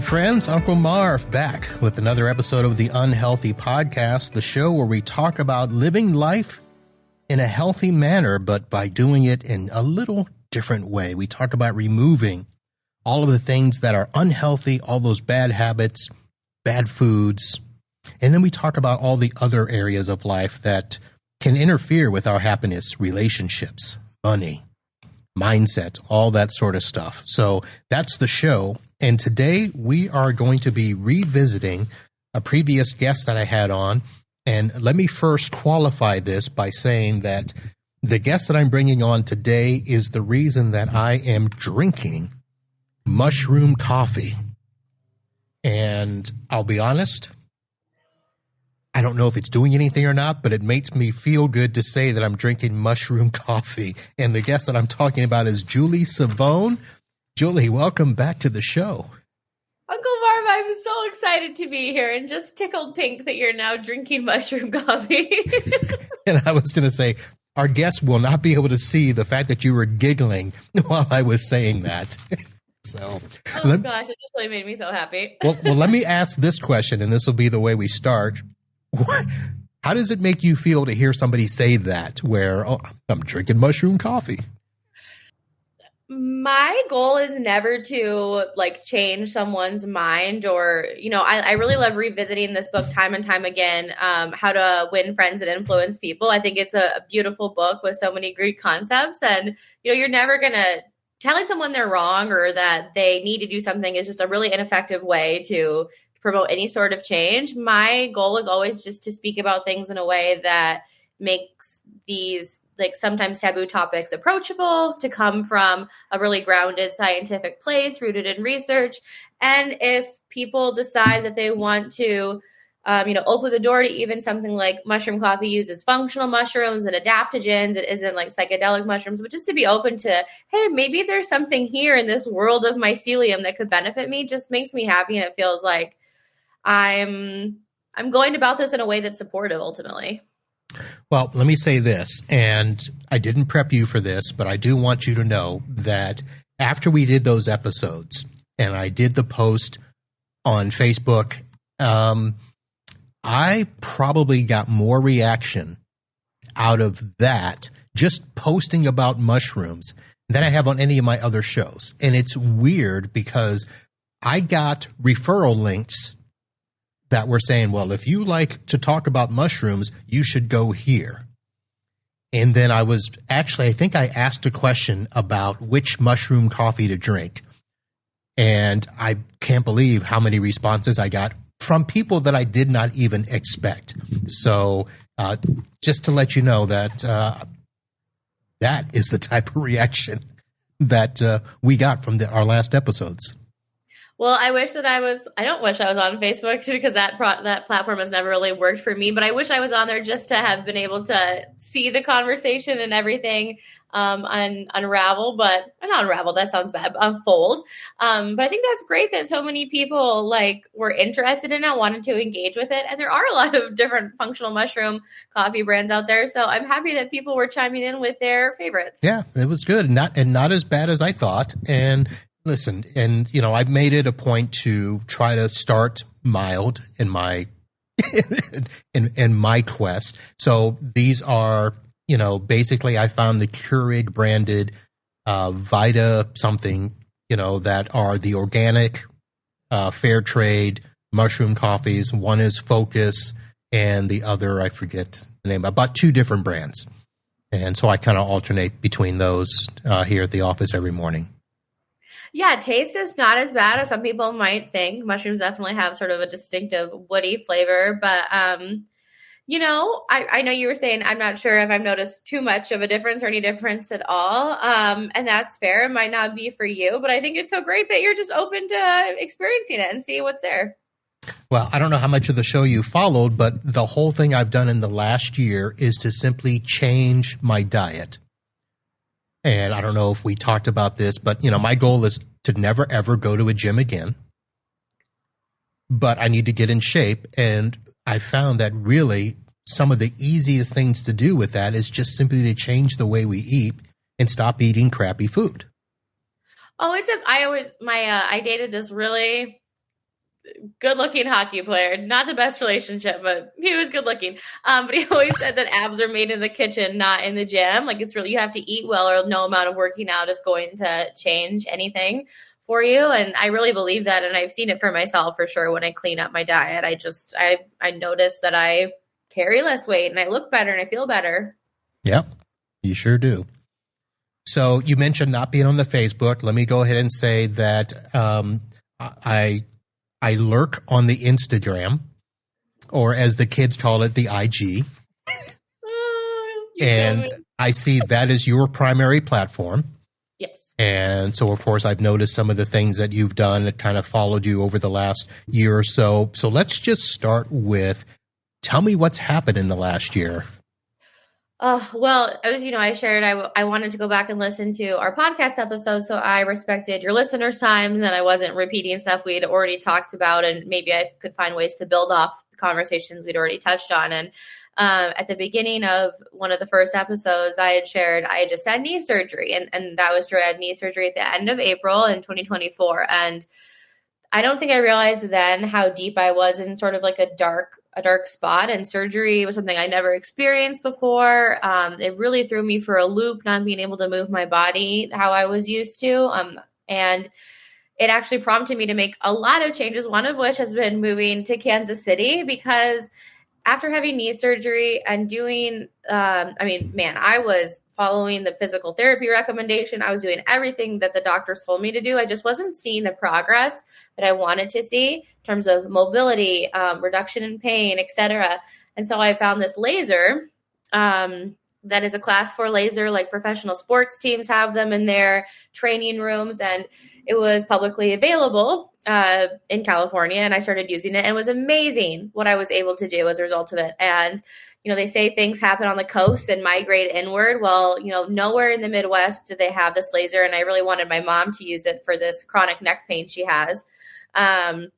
Hello, friends. Uncle Marv back with another episode of the Unhealthy Podcast, the show where we talk about living life in a healthy manner, but by doing it in a little different way. We talk about removing all of the things that are unhealthy, all those bad habits, bad foods, and then we talk about all the other areas of life that can interfere with our happiness, relationships, money, mindset, all that sort of stuff. So that's the show. And today we are going to be revisiting a previous guest that I had on. And let me first qualify this by saying that the guest that I'm bringing on today is the reason that I am drinking mushroom coffee. And I'll be honest, I don't know if it's doing anything or not, but it makes me feel good to say that I'm drinking mushroom coffee. And the guest that I'm talking about is Julie Cyvonne. Julie, welcome back to the show. Uncle Marv, I'm so excited to be here and just tickled pink that you're now drinking mushroom coffee. And I was going to say, our guests will not be able to see the fact that you were giggling while I was saying that. So, gosh, it just really made me so happy. well, let me ask this question, and this will be the way we start. How does it make you feel to hear somebody say that, where, oh, I'm drinking mushroom coffee? My goal is never to change someone's mind or, I really love revisiting this book time and time again, How to Win Friends and Influence People. I think it's a beautiful book with so many great concepts, and, you're never going to telling someone they're wrong or that they need to do something is just a really ineffective way to promote any sort of change. My goal is always just to speak about things in a way that makes these sometimes taboo topics approachable, to come from a really grounded scientific place rooted in research. And if people decide that they want to, open the door to even something like mushroom coffee uses functional mushrooms and adaptogens, it isn't like psychedelic mushrooms, but just to be open to, hey, maybe there's something here in this world of mycelium that could benefit me, just makes me happy. And it feels like I'm going about this in a way that's supportive ultimately. Well, let me say this, and I didn't prep you for this, but I do want you to know that after we did those episodes and I did the post on Facebook, I probably got more reaction out of that just posting about mushrooms than I have on any of my other shows. And it's weird because I got referral links that were saying, well, if you like to talk about mushrooms, you should go here. And then I think I asked a question about which mushroom coffee to drink. And I can't believe how many responses I got from people that I did not even expect. So just to let you know that that is the type of reaction that we got from our last episodes. Well, I don't wish I was on Facebook because that platform has never really worked for me, but I wish I was on there just to have been able to see the conversation and everything unravel, but not unravel, that sounds bad, unfold. But I think that's great that so many people were interested in it, wanted to engage with it. And there are a lot of different functional mushroom coffee brands out there. So I'm happy that people were chiming in with their favorites. Yeah, it was good. Not as bad as I thought. And listen, and I've made it a point to try to start mild in my in my quest. So these are, basically I found the Keurig branded Vita something, that are the organic fair trade mushroom coffees. One is Focus and the other, I forget the name. I bought two different brands. And so I kind of alternate between those here at the office every morning. Yeah, taste is not as bad as some people might think. Mushrooms definitely have sort of a distinctive woody flavor, but I know you were saying I'm not sure if I've noticed too much of a difference or any difference at all, and that's fair. It might not be for you, but I think it's so great that you're just open to experiencing it and see what's there. Well, I don't know how much of the show you followed, but the whole thing I've done in the last year is to simply change my diet. And I don't know if we talked about this, but, my goal is to never, ever go to a gym again. But I need to get in shape. And I found that really some of the easiest things to do with that is just simply to change the way we eat and stop eating crappy food. Oh, I dated this really good looking hockey player. Not the best relationship, but he was good looking. But he always said that abs are made in the kitchen, not in the gym. Like it's really, you have to eat well, or no amount of working out is going to change anything for you. And I really believe that. And I've seen it for myself for sure. When I clean up my diet, I notice that I carry less weight and I look better and I feel better. Yep, you sure do. So you mentioned not being on the Facebook. Let me go ahead and say that I lurk on the Instagram, or as the kids call it, the IG. And I see that is your primary platform. Yes. And so, of course, I've noticed some of the things that you've done that kind of followed you over the last year or so. So let's just start with, tell me what's happened in the last year. Well, I shared I wanted to go back and listen to our podcast episode, so I respected your listeners' times and I wasn't repeating stuff we had already talked about, and maybe I could find ways to build off the conversations we'd already touched on. And at the beginning of one of the first episodes, I had shared I had just had knee surgery, and that was true. I had knee surgery at the end of April in 2024, and I don't think I realized then how deep I was in sort of like a dark spot, and surgery was something I never experienced before. It really threw me for a loop, not being able to move my body how I was used to. And it actually prompted me to make a lot of changes, one of which has been moving to Kansas City, because after having knee surgery and doing, I was following the physical therapy recommendation. I was doing everything that the doctors told me to do. I just wasn't seeing the progress that I wanted to see in terms of mobility, reduction in pain, etc. And so I found this laser that is a class 4 laser, like professional sports teams have them in their training rooms. And it was publicly available in California. And I started using it, and it was amazing what I was able to do as a result of it. And they say things happen on the coast and migrate inward. Well, nowhere in the Midwest do they have this laser. And I really wanted my mom to use it for this chronic neck pain she has.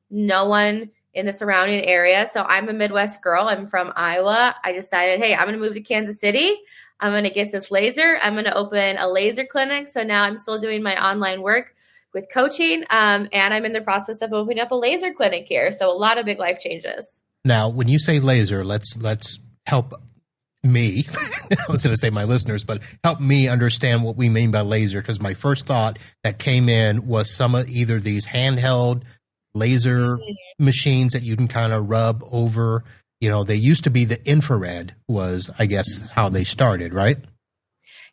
No one in the surrounding area. So I'm a Midwest girl. I'm from Iowa. I decided, hey, I'm going to move to Kansas City. I'm going to get this laser. I'm going to open a laser clinic. So now I'm still doing my online work with coaching. And I'm in the process of opening up a laser clinic here. So a lot of big life changes. Now, when you say laser, let's help me. I was going to say my listeners, but help me understand what we mean by laser. Because my first thought that came in was some of either these handheld laser machines that you can kind of rub over. They used to be the infrared was, I guess, how they started, right?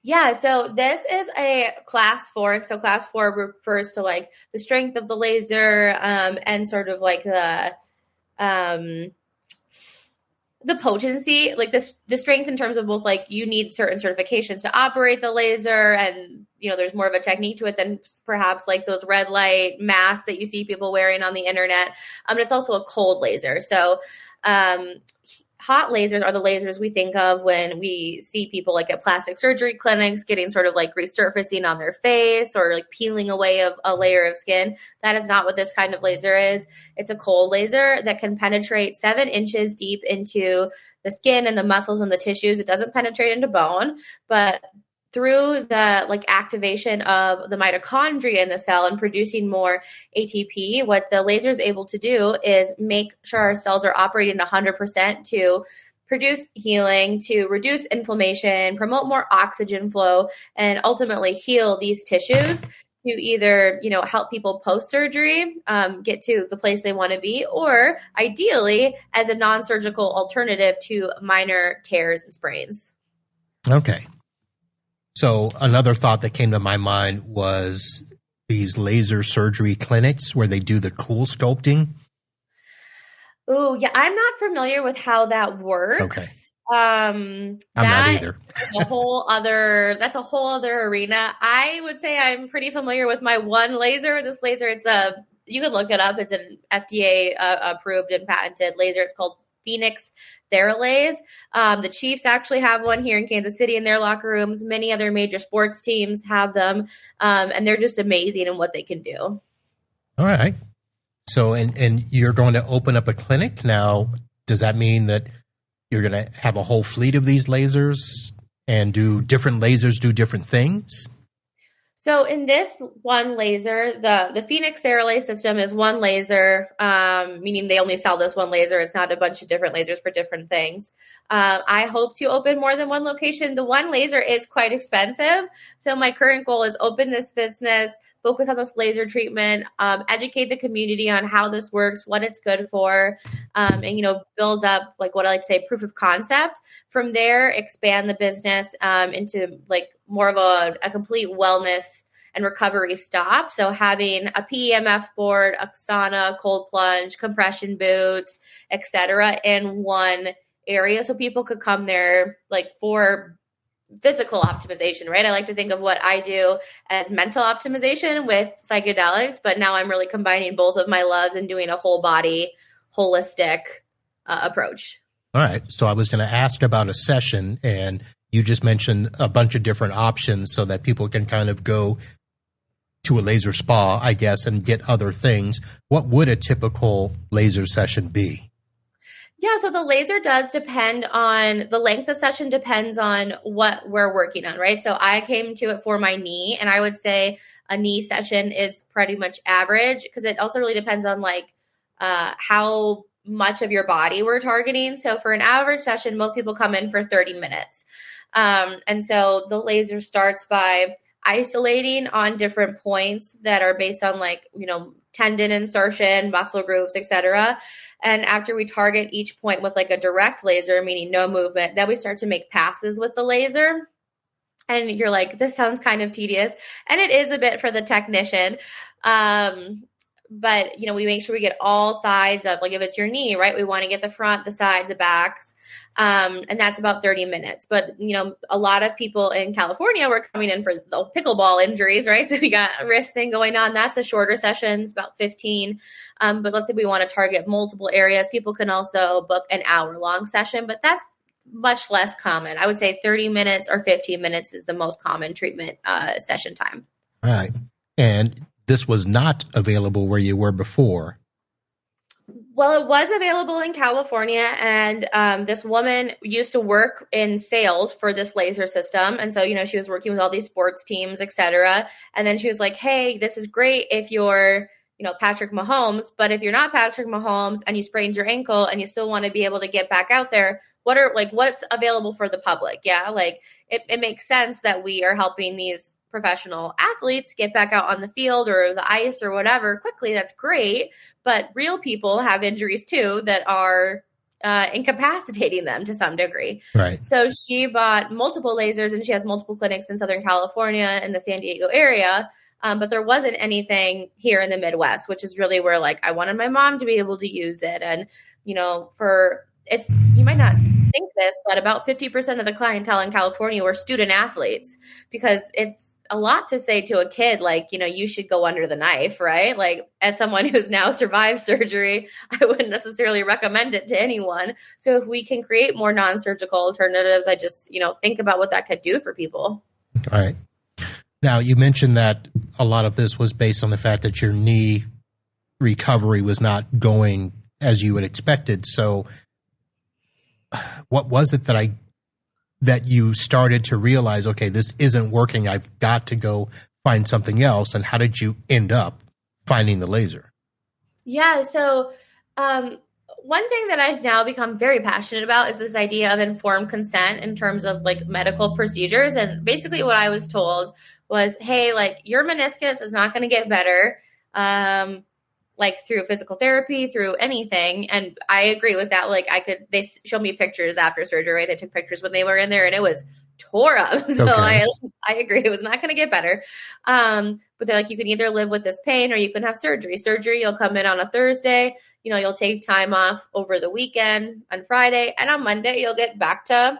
Yeah, so this is a class 4. So class 4 refers to like the strength of the laser and sort of like the potency, like the strength in terms of both, like you need certain certifications to operate the laser, and there's more of a technique to it than perhaps like those red light masks that you see people wearing on the internet. But it's also a cold laser. So hot lasers are the lasers we think of when we see people like at plastic surgery clinics getting sort of like resurfacing on their face or like peeling away of a layer of skin. That is not what this kind of laser is. It's a cold laser that can penetrate 7 inches deep into the skin and the muscles and the tissues. It doesn't penetrate into bone, but through the like activation of the mitochondria in the cell and producing more ATP, what the laser is able to do is make sure our cells are operating 100% to produce healing, to reduce inflammation, promote more oxygen flow, and ultimately heal these tissues to either, help people post-surgery get to the place they want to be, or ideally as a non-surgical alternative to minor tears and sprains. Okay. So another thought that came to my mind was these laser surgery clinics where they do the cool sculpting. Oh, yeah. I'm not familiar with how that works. Okay. I'm not either. That's a whole other arena. I would say I'm pretty familiar with my one laser. This laser, you could look it up. It's an FDA approved and patented laser. It's called Phoenix TheraLase. The Chiefs actually have one here in Kansas City in their locker rooms. Many other major sports teams have them, and they're just amazing in what they can do. All right. So, and you're going to open up a clinic now. Does that mean that you're going to have a whole fleet of these lasers and do different things? So in this one laser, the Phoenix TheraLase system is one laser, meaning they only sell this one laser. It's not a bunch of different lasers for different things. I hope to open more than one location. The one laser is quite expensive. So my current goal is open this business, focus on this laser treatment, educate the community on how this works, what it's good for, and, build up like what I like to say, proof of concept. From there, expand the business into like more of a complete wellness and recovery stop. So having a PEMF board, a sauna, cold plunge, compression boots, etc., in one area, so people could come there like for physical optimization, right? I like to think of what I do as mental optimization with psychedelics, but now I'm really combining both of my loves and doing a whole body, holistic approach. All right. So I was going to ask about a session, and you just mentioned a bunch of different options so that people can kind of go to a laser spa, I guess, and get other things. What would a typical laser session be? Yeah, so the laser does depend on the length of session, depends on what we're working on, right? So I came to it for my knee, and I would say a knee session is pretty much average because it also really depends on like how much of your body we're targeting. So for an average session, most people come in for 30 minutes. And so the laser starts by isolating on different points that are based on like, tendon insertion, muscle groups, etc. And after we target each point with like a direct laser, meaning no movement, then we start to make passes with the laser. And you're like, this sounds kind of tedious. And it is a bit for the technician. But, we make sure we get all sides of, like if it's your knee, right? We want to get the front, the side, the backs. And that's about 30 minutes. But, a lot of people in California were coming in for the pickleball injuries, right? So we got a wrist thing going on. That's a shorter session. It's about 15. But let's say we want to target multiple areas. People can also book an hour-long session, but that's much less common. I would say 30 minutes or 15 minutes is the most common treatment session time. All right. And this was not available where you were before. Well, it was available in California, and this woman used to work in sales for this laser system. And so, she was working with all these sports teams, et cetera. And then she was like, hey, this is great if you're, Patrick Mahomes, but if you're not Patrick Mahomes and you sprained your ankle and you still want to be able to get back out there, what's available for the public? Yeah, like it makes sense that we are helping these professional athletes get back out on the field or the ice or whatever quickly. That's great. But real people have injuries too that are incapacitating them to some degree. Right. So she bought multiple lasers, and she has multiple clinics in Southern California and the San Diego area. But there wasn't anything here in the Midwest, which is really where like I wanted my mom to be able to use it. And, you might not think this, but about 50% of the clientele in California were student athletes, because it's a lot to say to a kid, like, you should go under the knife, right? Like, as someone who's now survived surgery, I wouldn't necessarily recommend it to anyone. So if we can create more non-surgical alternatives, I just, think about what that could do for people. All right. Now, you mentioned that a lot of this was based on the fact that your knee recovery was not going as you had expected. So what was it that you started to realize, okay, this isn't working, I've got to go find something else? And how did you end up finding the laser? Yeah, so one thing that I've now become very passionate about is this idea of informed consent in terms of like medical procedures. And basically what I was told was, hey, like your meniscus is not going to get better like through physical therapy, through anything. And I agree with that. Like they showed me pictures after surgery, right? They took pictures when they were in there and it was tore up. So okay. I agree. It was not going to get better. But they're like, you can either live with this pain or you can have surgery. Surgery, you'll come in on a Thursday, you'll take time off over the weekend on Friday, and on Monday you'll get back to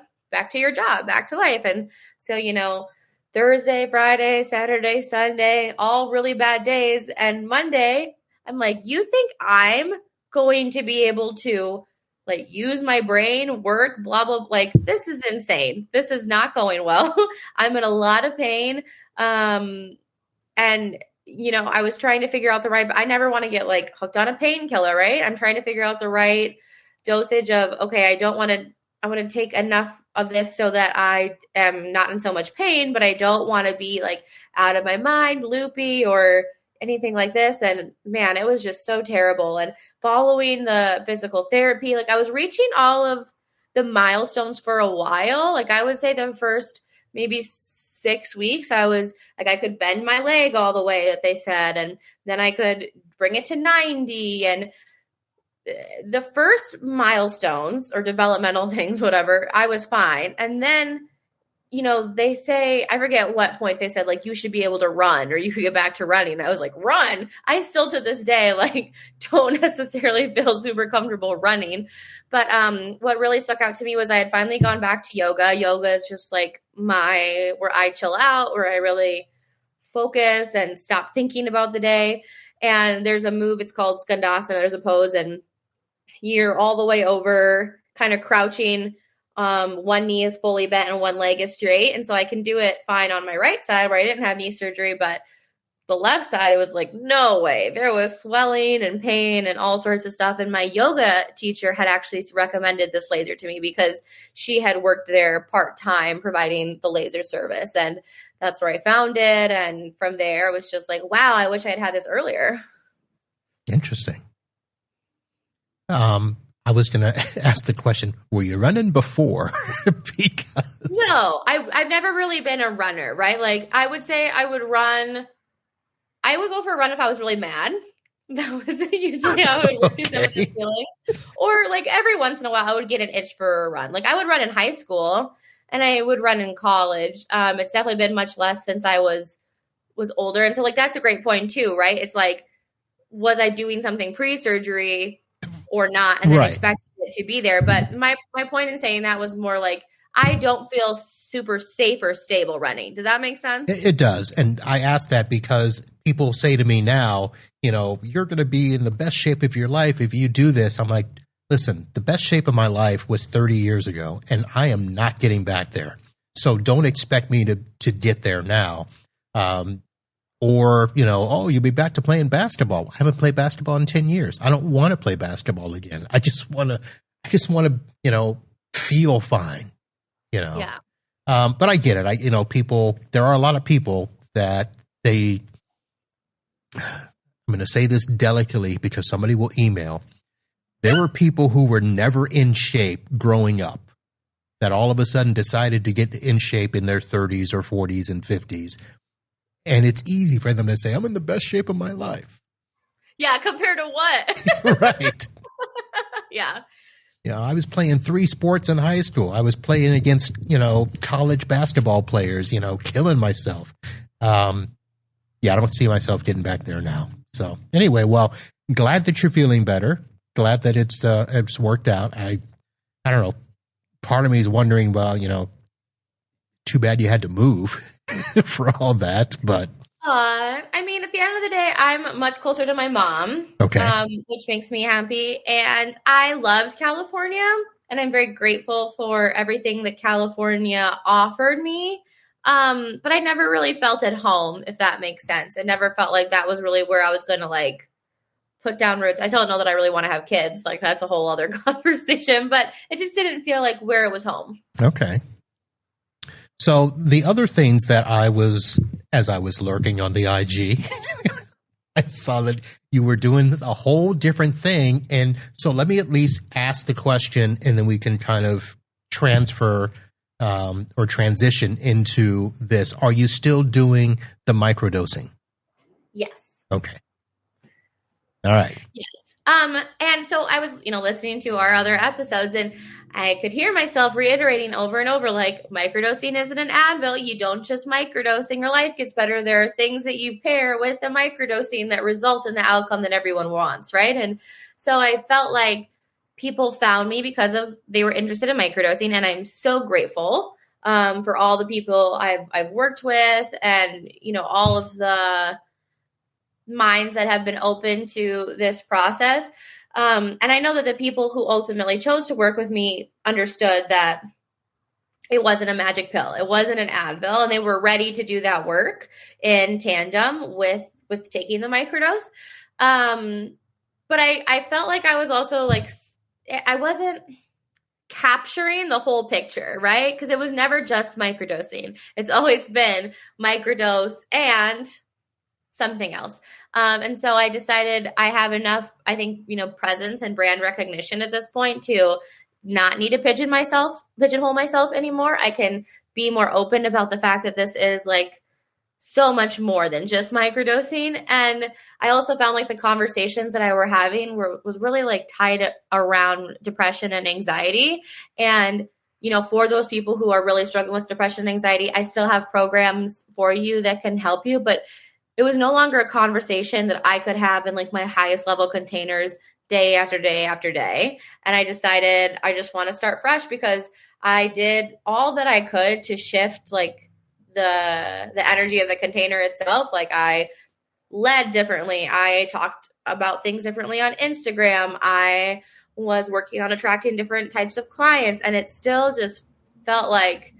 your job, back to life. And so, Thursday, Friday, Saturday, Sunday, all really bad days. And Monday, I'm like, you think I'm going to be able to like use my brain, work, blah, blah, like this is insane. This is not going well. I'm in a lot of pain. And, I was trying to figure out I never want to get like hooked on a painkiller, right? I'm trying to figure out the right dosage of, okay, I don't want to I'm going to take enough of this so that I am not in so much pain, but I don't want to be like out of my mind, loopy, or anything like this. And man, it was just so terrible. And following the physical therapy, like I was reaching all of the milestones for a while. Like I would say the first maybe 6 weeks, I was like, I could bend my leg all the way that they said, and then I could bring it to 90. And the first milestones or developmental things, whatever, I was fine. And then, they say, I forget what point they said, like, you should be able to run or you could get back to running. I was like, run. I still to this day, like, don't necessarily feel super comfortable running. But what really stuck out to me was I had finally gone back to yoga. Yoga is just like where I chill out, where I really focus and stop thinking about the day. And there's a move, it's called Skandasana. There's a pose, and you're all the way over, kind of crouching. One knee is fully bent and one leg is straight. And so I can do it fine on my right side where I didn't have knee surgery, but the left side, it was like, no way. There was swelling and pain and all sorts of stuff. And my yoga teacher had actually recommended this laser to me because she had worked there part-time providing the laser service. And that's where I found it. And from there, it was just like, wow, I wish I had this earlier. Interesting. I was going to ask the question, were you running before? Because no, I've never really been a runner, right? Like I would say I would go for a run if I was really mad. That was usually how I would work through some of these feelings. Or like every once in a while I would get an itch for a run. Like I would run in high school and I would run in college. It's definitely been much less since I was older. And so like that's a great point too, right? It's like, was I doing something pre-surgery or not, and then expected it to be there? But my point in saying that was more like I don't feel super safe or stable running. Does that make sense? It does. And I ask that because people say to me now, you're going to be in the best shape of your life if you do this. I'm like, listen, the best shape of my life was 30 years ago, and I am not getting back there. So don't expect me to get there now. Or, you'll be back to playing basketball. I haven't played basketball in 10 years. I don't want to play basketball again. I just want to, feel fine, Yeah. But I get it. There are a lot of people that I'm going to say this delicately because somebody will email. There were people who were never in shape growing up that all of a sudden decided to get in shape in their 30s or 40s and 50s. And it's easy for them to say, I'm in the best shape of my life. Yeah, compared to what? Right. Yeah. I was playing 3 sports in high school. I was playing against, college basketball players, killing myself. I don't see myself getting back there now. So anyway, well, glad that you're feeling better. Glad that it's worked out. I don't know. Part of me is wondering, well, too bad you had to move for all that, but I mean, at the end of the day, I'm much closer to my mom, which makes me happy. And I loved California, and I'm very grateful for everything that California offered me. But I never really felt at home, if that makes sense. It never felt like that was really where I was going to like put down roots. I still don't know that I really want to have kids. Like that's a whole other conversation, but it just didn't feel like where it was home. Okay. So the other things that as I was lurking on the IG, I saw that you were doing a whole different thing. And so let me at least ask the question, and then we can kind of transfer or transition into this. Are you still doing the microdosing? Yes. Okay. All right. Yes. And so I was, listening to our other episodes, and I could hear myself reiterating over and over, like, microdosing isn't an Advil. You don't just microdose and your life gets better. There are things that you pair with the microdosing that result in the outcome that everyone wants, right? And so I felt like people found me because they were interested in microdosing, and I'm so grateful for all the people I've worked with, and all of the minds that have been open to this process. And I know that the people who ultimately chose to work with me understood that it wasn't a magic pill. It wasn't an Advil, and they were ready to do that work in tandem with taking the microdose. But I felt like I was also like, I wasn't capturing the whole picture, right? Because it was never just microdosing. It's always been microdose and something else. And so I decided I have enough, I think, presence and brand recognition at this point to not need to pigeonhole myself anymore. I can be more open about the fact that this is like so much more than just microdosing. And I also found like the conversations that I were having was really like tied around depression and anxiety. And, for those people who are really struggling with depression and anxiety, I still have programs for you that can help you. But it was no longer a conversation that I could have in like my highest level containers day after day after day. And I decided I just want to start fresh because I did all that I could to shift like the energy of the container itself. Like I led differently. I talked about things differently on Instagram. I was working on attracting different types of clients, and it still just felt like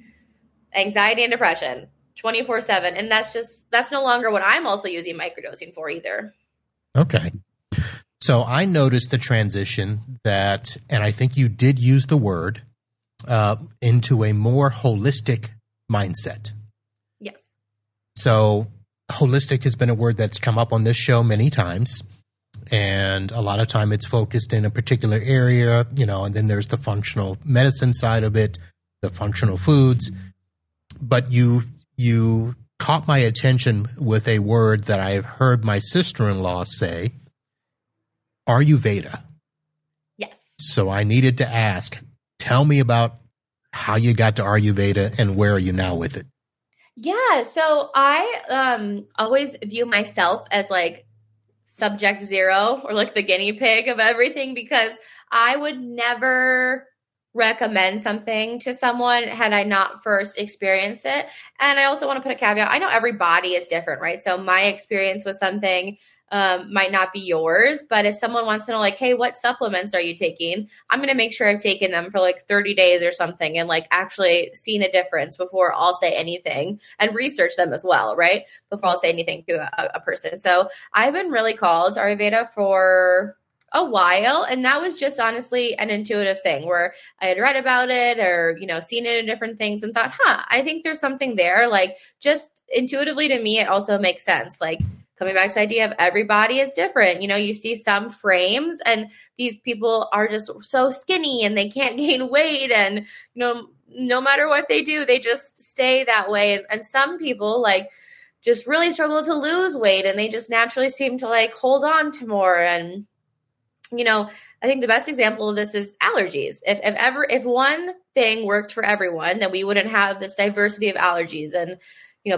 anxiety and depression 24/7. And that's no longer what I'm also using microdosing for either. Okay. So I noticed the transition that, and I think you did use the word, into a more holistic mindset. Yes. So holistic has been a word that's come up on this show many times. And a lot of time it's focused in a particular area, and then there's the functional medicine side of it, the functional foods. But you caught my attention with a word that I've heard my sister-in-law say, Ayurveda. Yes. So I needed to ask, tell me about how you got to Ayurveda and where are you now with it? Yeah. So I always view myself as like subject zero or like the guinea pig of everything, because I would never recommend something to someone had I not first experienced it. And I also want to put a caveat. I know every body is different, right? So my experience with something might not be yours, but if someone wants to know like, hey, what supplements are you taking? I'm going to make sure I've taken them for like 30 days or something and like actually seen a difference before I'll say anything, and research them as well, right? Before I'll say anything to a person. So I've been really called to Ayurveda for a while, and that was just honestly an intuitive thing where I had read about it or seen it in different things and thought, I think there's something there. Like just intuitively to me, it also makes sense. Like coming back to the idea of everybody is different. You see some frames and these people are just so skinny and they can't gain weight, and no matter what they do, they just stay that way. And some people like just really struggle to lose weight and they just naturally seem to like hold on to more. And I think the best example of this is allergies. If one thing worked for everyone, then we wouldn't have this diversity of allergies and,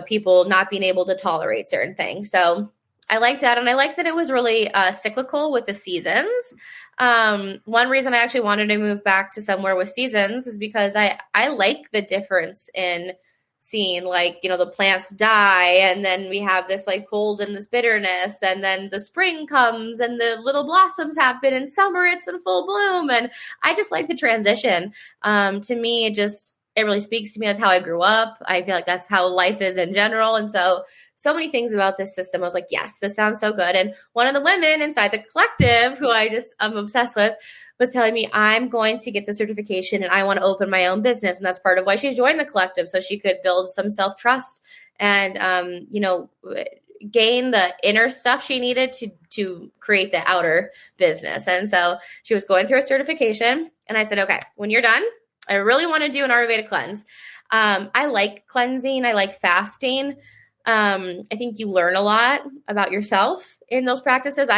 people not being able to tolerate certain things. So I like that. And I like that it was really cyclical with the seasons. One reason I actually wanted to move back to somewhere with seasons is because I like the difference in seeing like, the plants die and then we have this like cold and this bitterness, and then the spring comes and the little blossoms happen, and summer it's in full bloom. And I just like the transition. To me, it really speaks to me. That's how I grew up. I feel like that's how life is in general. And so many things about this system. I was like, yes, this sounds so good. And one of the women inside the collective who I'm obsessed with was telling me, I'm going to get the certification and I want to open my own business. And that's part of why she joined the collective, so she could build some self-trust and, gain the inner stuff she needed to create the outer business. And so she was going through a certification, and I said, okay, when you're done, I really want to do an Ayurveda cleanse. I like cleansing. I like fasting. I think you learn a lot about yourself in those practices.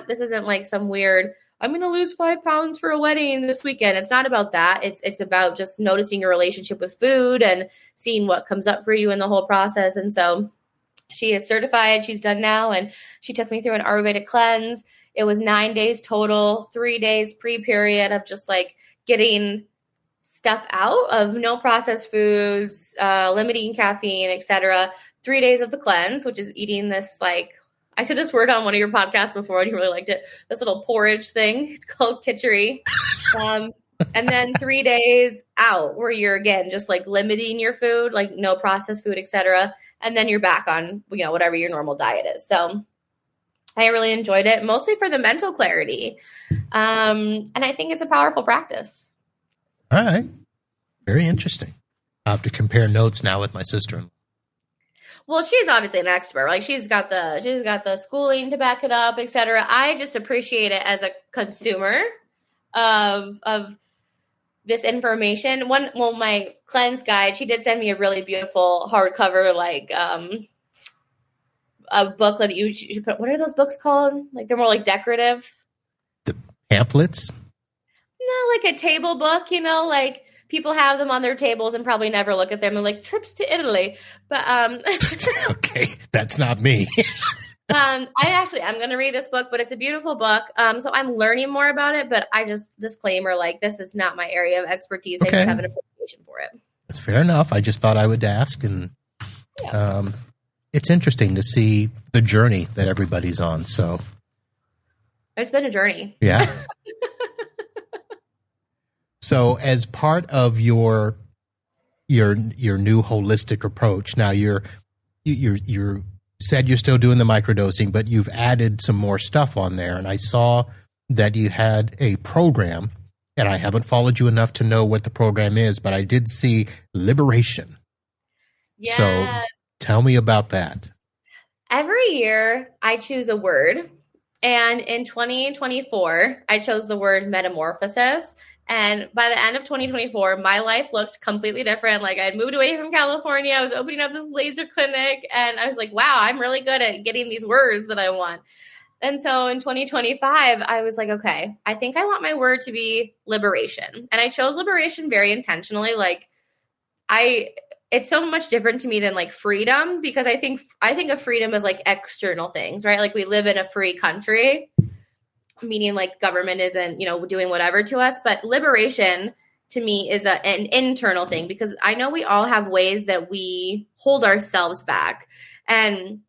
This isn't like some weird, I'm going to lose 5 pounds for a wedding this weekend. It's not about that. It's about just noticing your relationship with food and seeing what comes up for you in the whole process. And so she is certified. She's done now. And she took me through an Ayurvedic cleanse. It was 9 days total, 3 days pre-period of just like getting stuff out of no processed foods, limiting caffeine, etc. 3 days of the cleanse, which is eating this like, I said this word on one of your podcasts before and you really liked it, this little porridge thing. It's called khichdi. And then 3 days out where you're, again, just like limiting your food, like no processed food, etc. And then you're back on, whatever your normal diet is. So I really enjoyed it, mostly for the mental clarity. And I think it's a powerful practice. All right. Very interesting. I have to compare notes now with my sister. Well, she's obviously an expert. Like she's got the schooling to back it up, etc. I just appreciate it as a consumer of this information. My cleanse guide, she did send me a really beautiful hardcover, like a booklet that you should put. What are those books called? Like they're more like decorative. The pamphlets? No, like a table book. Like people have them on their tables and probably never look at them. And like trips to Italy, but okay, that's not me. I'm going to read this book, but it's a beautiful book. So I'm learning more about it, but I just disclaimer, like this is not my area of expertise. Okay. I just have an appreciation for it. That's fair enough. I just thought I would ask, and it's interesting to see the journey that everybody's on. So it's been a journey. Yeah. So as part of your new holistic approach, now you're said you're still doing the microdosing, but you've added some more stuff on there. And I saw that you had a program, and I haven't followed you enough to know what the program is, but I did see Liberation. Yes. So tell me about that. Every year I choose a word, and in 2024, I chose the word metamorphosis. And by the end of 2024, my life looked completely different. Like I had moved away from California. I was opening up this laser clinic, and I was like, wow, I'm really good at getting these words that I want. And so in 2025, I was like, okay, I think I want my word to be liberation. And I chose liberation very intentionally. Like it's so much different to me than like freedom, because I think of freedom as like external things, right? Like we live in a free country, meaning like government isn't, doing whatever to us. But liberation to me is an internal thing, because I know we all have ways that we hold ourselves back. And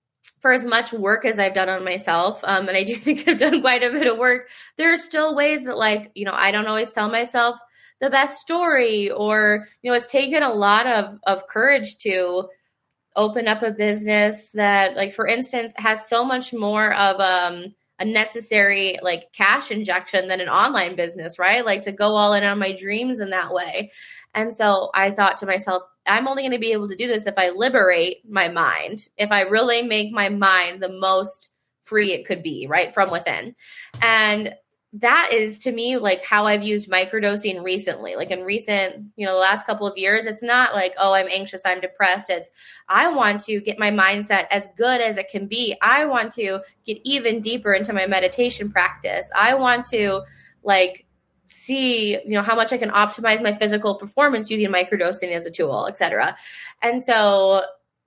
for as much work as I've done on myself, and I do think I've done quite a bit of work, there are still ways that like, I don't always tell myself the best story, or, it's taken a lot of courage to open up a business that, like, for instance, has so much more of a necessary like cash injection than an online business, right? Like to go all in on my dreams in that way. And so I thought to myself, I'm only going to be able to do this if I liberate my mind, if I really make my mind the most free it could be, right, from within. And that is to me like how I've used microdosing recently. Like in recent, the last couple of years, it's not like, oh, I'm anxious, I'm depressed. It's I want to get my mindset as good as it can be. I want to get even deeper into my meditation practice. I want to like see, how much I can optimize my physical performance using microdosing as a tool, et cetera. And so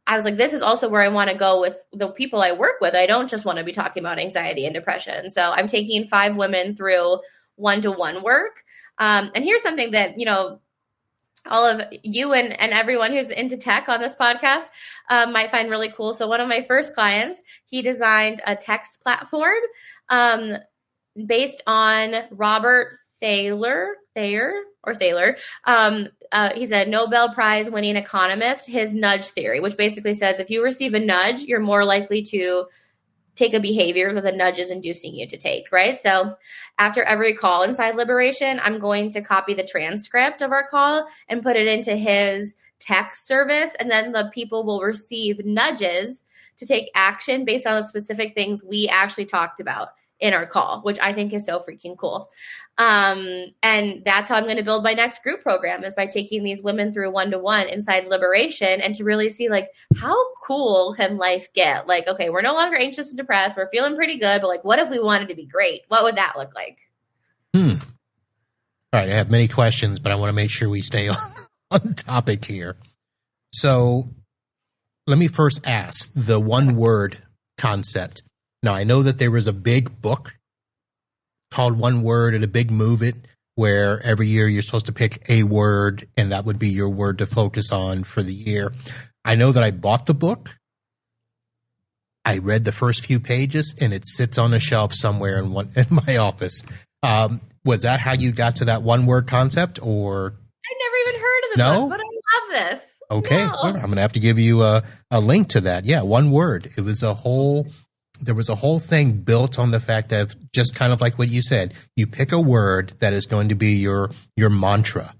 I was like, this is also where I want to go with the people I work with. I don't just want to be talking about anxiety and depression. So I'm taking 5 women through one-to-one work. And here's something that, all of you and everyone who's into tech on this podcast might find really cool. So one of my first clients, he designed a text platform based on Robert Thaler. He's a Nobel Prize winning economist, his nudge theory, which basically says if you receive a nudge, you're more likely to take a behavior that the nudge is inducing you to take, right? So after every call inside Liberation, I'm going to copy the transcript of our call and put it into his text service. And then the people will receive nudges to take action based on the specific things we actually talked about in our call, which I think is so freaking cool. And that's how I'm going to build my next group program, is by taking these women through one-to-one inside Liberation, and to really see like, how cool can life get? Like, okay, we're no longer anxious and depressed. We're feeling pretty good, but like, what if we wanted to be great? What would that look like? All right. I have many questions, but I want to make sure we stay on topic here. So let me first ask the one word concept. Now, I know that there was a big book called One Word and a big movement where every year you're supposed to pick a word, and that would be your word to focus on for the year. I know that I bought the book. I read the first few pages, and it sits on a shelf somewhere in my office. Was that how you got to that one word concept, or? I've never even heard of the book, but I love this. Okay. No. Well, I'm going to have to give you a link to that. Yeah. One word. There was a whole thing built on the fact that, just kind of like what you said, you pick a word that is going to be your mantra.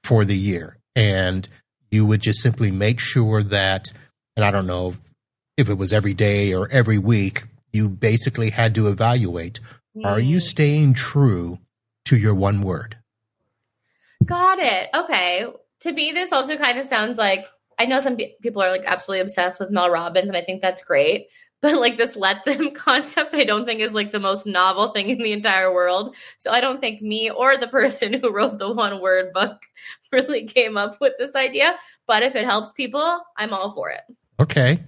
for the year. And you would just simply make sure that, and I don't know if it was every day or every week, you basically had to evaluate, are you staying true to your one word? Got it. Okay. To me, this also kind of sounds like, I know some people are like absolutely obsessed with Mel Robbins, and I think that's great. But like this let them concept, I don't think is like the most novel thing in the entire world. So I don't think me or the person who wrote the one word book really came up with this idea. But if it helps people, I'm all for it. Okay.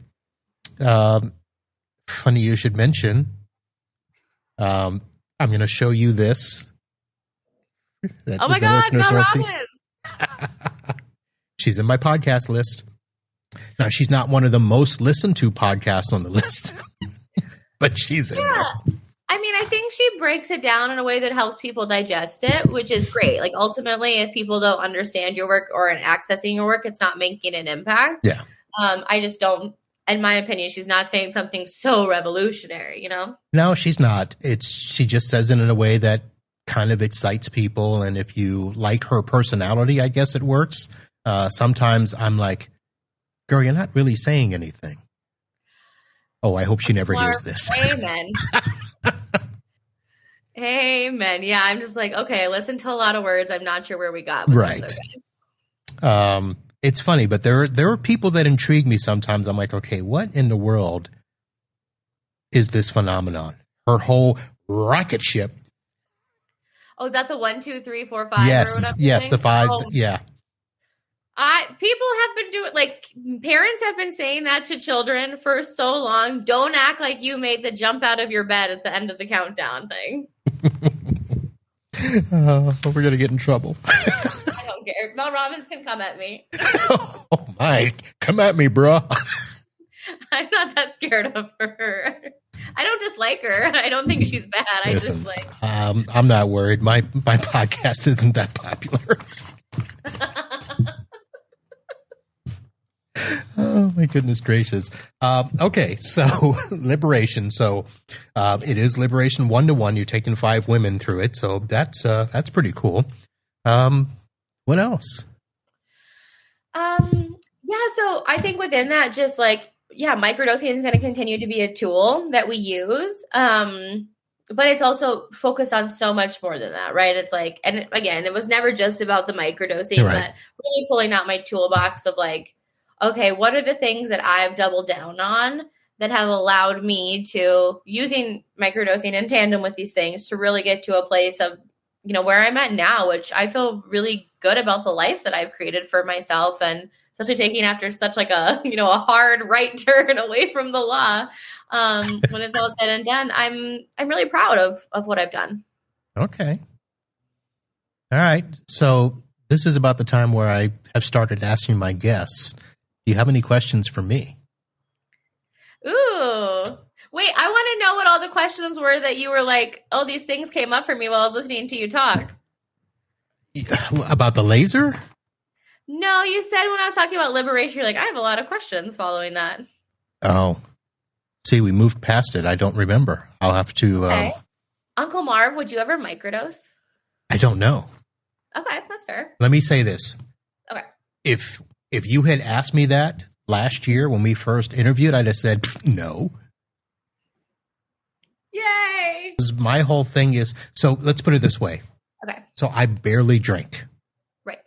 Funny you should mention. I'm going to show you this. Oh my God, Mel Robbins. She's in my podcast list. Now, she's not one of the most listened to podcasts on the list, but she's in there. I mean, I think she breaks it down in a way that helps people digest it, which is great. Like, ultimately, if people don't understand your work or accessing your work, it's not making an impact. Yeah. I just don't, in my opinion, she's not saying something so revolutionary, you know? No, she's not. She just says it in a way that kind of excites people. And if you like her personality, I guess it works. Sometimes I'm like, girl, you're not really saying anything. Oh, I hope she never hears this. Amen. Amen. Yeah, I'm just like, okay, I listened to a lot of words. I'm not sure where we got. Right. Okay. It's funny, but there are people that intrigue me sometimes. I'm like, okay, what in the world is this phenomenon? Her whole rocket ship. Oh, is that the 1, 2, 3, 4, 5? Yes. Or whatever Yes. thing? The 5. Oh. Yeah. People have been doing, like, parents have been saying that to children for so long. Don't act like you made the jump out of your bed at the end of the countdown thing. We're going to get in trouble. I don't care. Mel Robbins can come at me. Oh, my. Come at me, bro. I'm not that scared of her. I don't dislike her. I don't think she's bad. Listen, I just like. I'm not worried. My podcast isn't that popular. Oh, my goodness gracious. Okay, so liberation. So it is liberation 1-to-1. You're taking 5 women through it. So that's pretty cool. What else? Yeah, so I think within that, just like, yeah, microdosing is going to continue to be a tool that we use. But it's also focused on so much more than that, right? It's like, and again, it was never just about the microdosing, right. But really pulling out my toolbox of like, okay, what are the things that I've doubled down on that have allowed me to, using microdosing in tandem with these things, to really get to a place of, you know, where I'm at now, which I feel really good about the life that I've created for myself. And especially taking after such like a, you know, a hard right turn away from the law. When it's all said and done, I'm really proud of what I've done. Okay. All right. So this is about the time where I have started asking my guests, do you have any questions for me? Ooh. Wait, I want to know what all the questions were that you were like, oh, these things came up for me while I was listening to you talk. About the laser? No, you said when I was talking about liberation, you're like, I have a lot of questions following that. Oh. See, we moved past it. I don't remember. I'll have to... Okay. Uncle Marv, would you ever microdose? I don't know. Okay, that's fair. Let me say this. Okay. If you had asked me that last year when we first interviewed, I'd have said no. Yay! My whole thing is, so let's put it this way. Okay. So I barely drink. Right.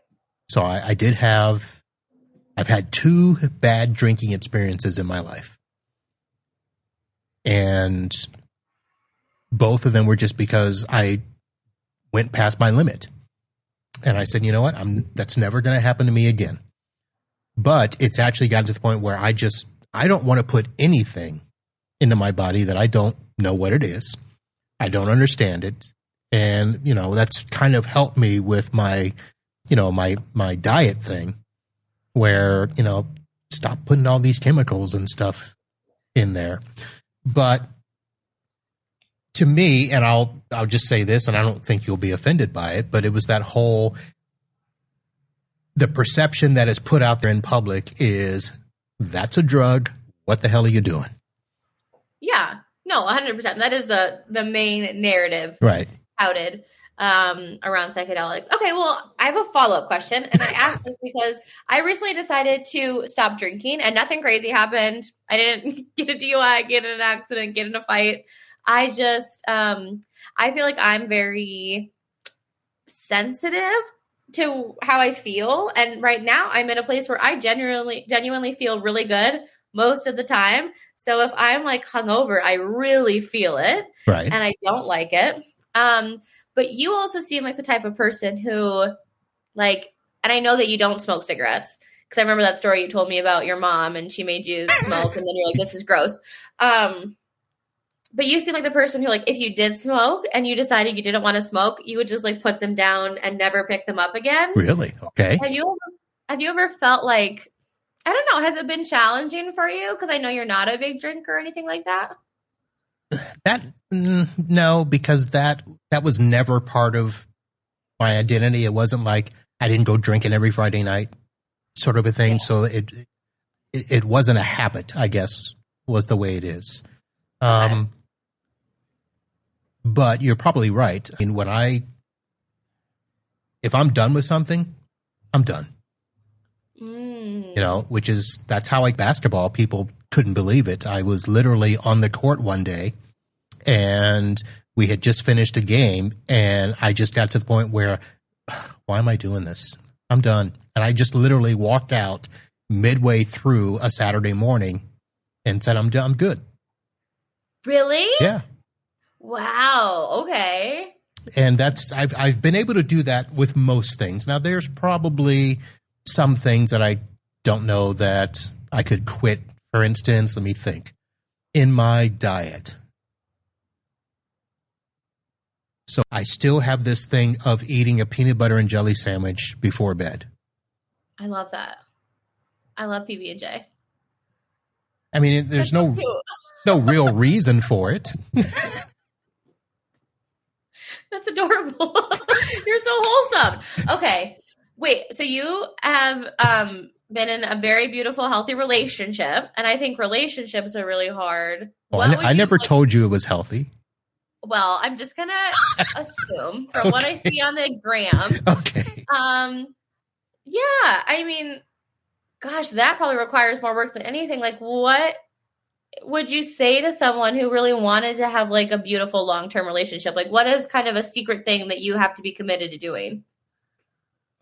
So I've had 2 bad drinking experiences in my life. And both of them were just because I went past my limit. And I said, you know what? That's never going to happen to me again. But it's actually gotten to the point where I don't want to put anything into my body that I don't know what it is. I don't understand it. And, you know, that's kind of helped me with my, you know, my diet thing where, you know, stop putting all these chemicals and stuff in there. But to me, and I'll just say this, and I don't think you'll be offended by it, but it was that whole, the perception that is put out there in public is that's a drug. What the hell are you doing? Yeah. No, 100%. That is the main narrative. Right. Touted. around psychedelics. Okay, well, I have a follow-up question, and I asked this because I recently decided to stop drinking, and nothing crazy happened. I didn't get a DUI, get in an accident, get in a fight. I just, I feel like I'm very sensitive to how I feel, and right now I'm in a place where I genuinely feel really good most of the time. So if I'm like hungover, I really feel it, Right. and I don't like it. But you also seem like the type of person who, like, and I know that you don't smoke cigarettes because I remember that story you told me about your mom and she made you smoke, and then you're like, this is gross. But you seem like the person who, like, if you did smoke and you decided you didn't want to smoke, you would just like put them down and never pick them up again. Really? Okay. Have you ever felt like, I don't know, has it been challenging for you? Because I know you're not a big drinker or anything like that. No, because that was never part of my identity. It wasn't like I didn't go drinking every Friday night, sort of a thing. Yeah. So it wasn't a habit, I guess, was the way it is. Okay. But you're probably right. I mean, if I'm done with something, I'm done. You know, that's how, like, basketball, people couldn't believe it. I was literally on the court one day and we had just finished a game and I just got to the point where, why am I doing this? I'm done. And I just literally walked out midway through a Saturday morning and said, I'm done. I'm good. Really? Yeah. Wow. Okay. And I've been able to do that with most things. Now there's probably some things that I don't know that I could quit. For instance, let me think. In my diet. So I still have this thing of eating a peanut butter and jelly sandwich before bed. I love that. I love PB&J. I mean, there's no real reason for it. That's adorable. You're so wholesome. Okay. Wait, so you have been in a very beautiful, healthy relationship, and I think relationships are really hard. Well, I never told you it was healthy. Well, I'm just going to assume from what I see on the gram. Okay. Yeah, I mean, gosh, that probably requires more work than anything. Like, what would you say to someone who really wanted to have like a beautiful long-term relationship? Like, what is kind of a secret thing that you have to be committed to doing?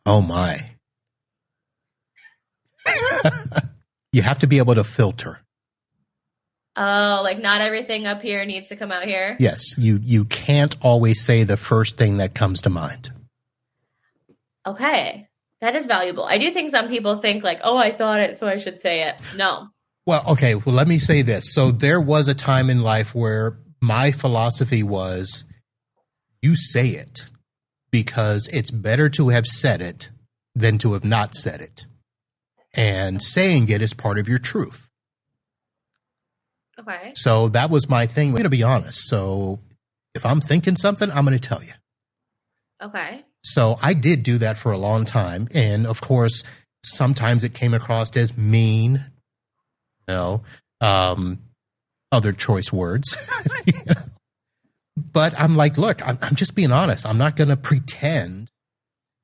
Oh my. You have to be able to filter. Oh, like not everything up here needs to come out here? Yes, you can't always say the first thing that comes to mind. Okay, that is valuable. I do think some people think like, oh, I thought it, so I should say it. No. Well, okay, well, let me say this. So there was a time in life where my philosophy was, you say it, because it's better to have said it than to have not said it. And saying it is part of your truth. Okay. So that was my thing. I'm going to be honest. So if I'm thinking something, I'm going to tell you. Okay. So I did do that for a long time. And of course, sometimes it came across as mean, other choice words. But I'm like, look, I'm just being honest. I'm not going to pretend,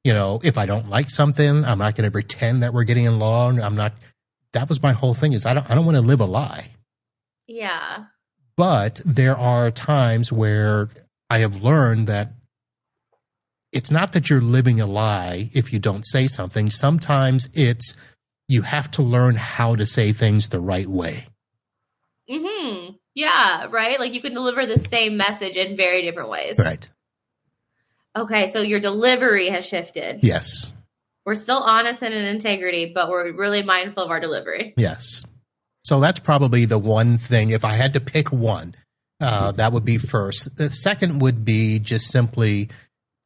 if I don't like something, I'm not going to pretend that we're getting along. That was my whole thing is I don't want to live a lie. Yeah. But there are times where I have learned that it's not that you're living a lie if you don't say something. Sometimes it's you have to learn how to say things the right way. Mm-hmm. Yeah, right? Like you can deliver the same message in very different ways. Right. Okay, so your delivery has shifted. Yes. We're still honest and in integrity, but we're really mindful of our delivery. Yes. So that's probably the one thing. If I had to pick one, that would be first. The second would be just simply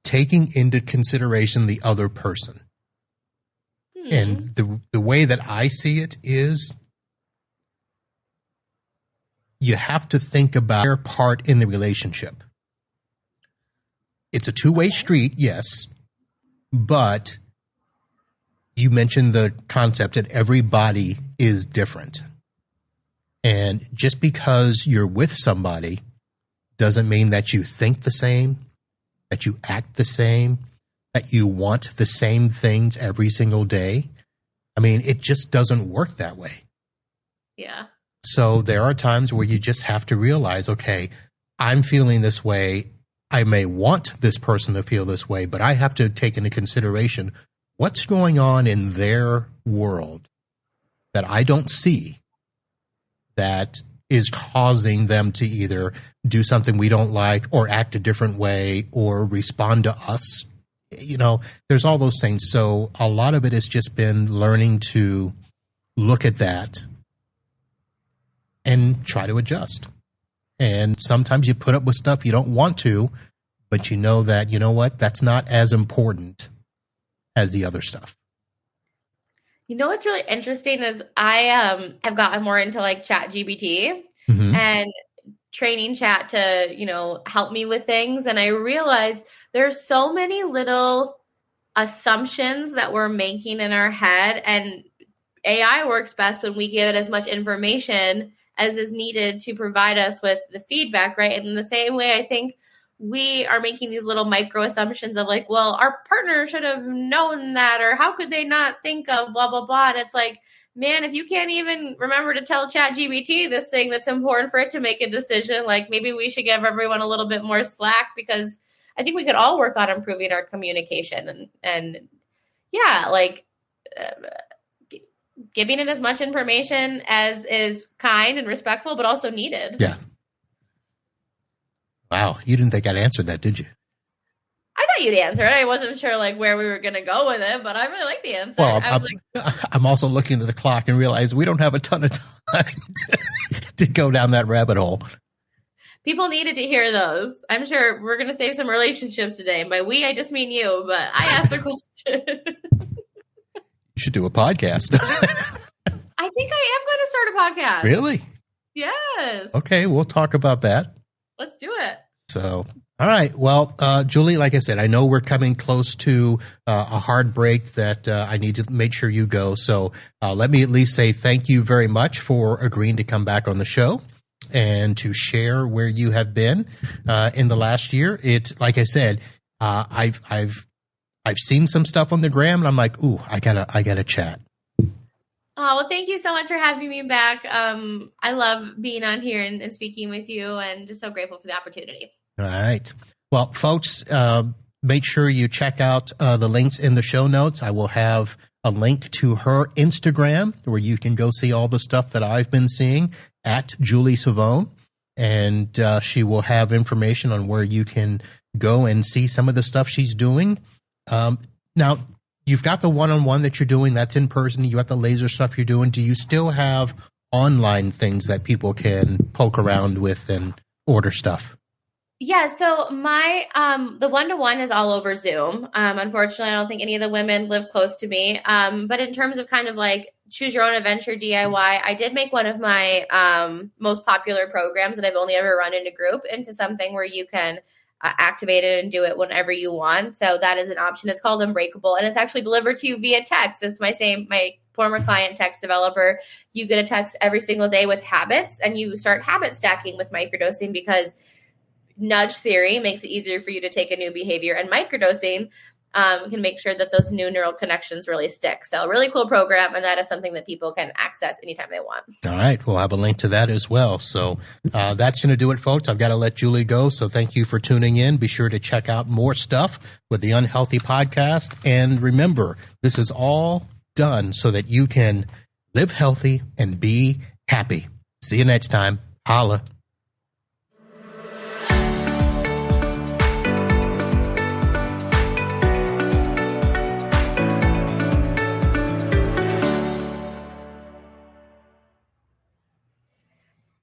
taking into consideration the other person. And the way that I see it is you have to think about their part in the relationship. It's a two-way street, yes, but you mentioned the concept that everybody is different. And just because you're with somebody doesn't mean that you think the same, that you act the same, that you want the same things every single day. I mean, it just doesn't work that way. Yeah. So there are times where you just have to realize, okay, I'm feeling this way. I may want this person to feel this way, but I have to take into consideration what's going on in their world that I don't see that is causing them to either do something we don't like or act a different way or respond to us. You know, there's all those things. So a lot of it has just been learning to look at that and try to adjust. And sometimes you put up with stuff you don't want to, but you know that, you know what, that's not as important as the other stuff. You know what's really interesting is I have gotten more into like ChatGPT and training chat to, you know, help me with things. And I realized there's so many little assumptions that we're making in our head, and AI works best when we give it as much information as is needed to provide us with the feedback, right? And in the same way, I think we are making these little micro assumptions of like, well, our partner should have known that, or how could they not think of blah, blah, blah. And it's like, man, if you can't even remember to tell ChatGPT this thing that's important for it to make a decision, like maybe we should give everyone a little bit more slack, because I think we could all work on improving our communication and yeah, like giving it as much information as is kind and respectful, but also needed. Yeah. Wow. You didn't think I'd answer that, did you? I thought you'd answer it. I wasn't sure like where we were going to go with it, but I really like the answer. Well, I'm also looking at the clock and realize we don't have a ton of time to go down that rabbit hole. People needed to hear those. I'm sure we're going to save some relationships today. And by we, I just mean you, but I asked the question. You should do a podcast. I think I am going to start a podcast. Really? Yes. Okay, we'll talk about that. Let's do it. So, all right. Well, Julie, like I said, I know we're coming close to a hard break that I need to make sure you go. So let me at least say thank you very much for agreeing to come back on the show and to share where you have been in the last year. It, like I said, I've seen some stuff on the gram, and I'm like, ooh, I gotta chat. Oh, well, thank you so much for having me back. I love being on here and speaking with you, and just so grateful for the opportunity. All right. Well, folks, make sure you check out the links in the show notes. I will have a link to her Instagram where you can go see all the stuff that I've been seeing at Julie Cyvonne, and she will have information on where you can go and see some of the stuff she's doing. Now, you've got the one-on-one that you're doing. That's in person. You got the laser stuff you're doing. Do you still have online things that people can poke around with and order stuff? Yeah, so my the one-to-one is all over Zoom. Unfortunately, I don't think any of the women live close to me. But in terms of kind of like choose your own adventure DIY, I did make one of my most popular programs that I've only ever run in a group into something where you can activate it and do it whenever you want. So that is an option. It's called Unbreakable, and it's actually delivered to you via text. It's my former client text developer. You get a text every single day with habits, and you start habit stacking with microdosing, because nudge theory makes it easier for you to take a new behavior, and microdosing can make sure that those new neural connections really stick. So a really cool program, and that is something that people can access anytime they want. All right. We'll have a link to that as well. So that's going to do it, folks. I've got to let Julie go. So thank you for tuning in. Be sure to check out more stuff with the Unhealthy Podcast. And remember, this is all done so that you can live healthy and be happy. See you next time. Holla.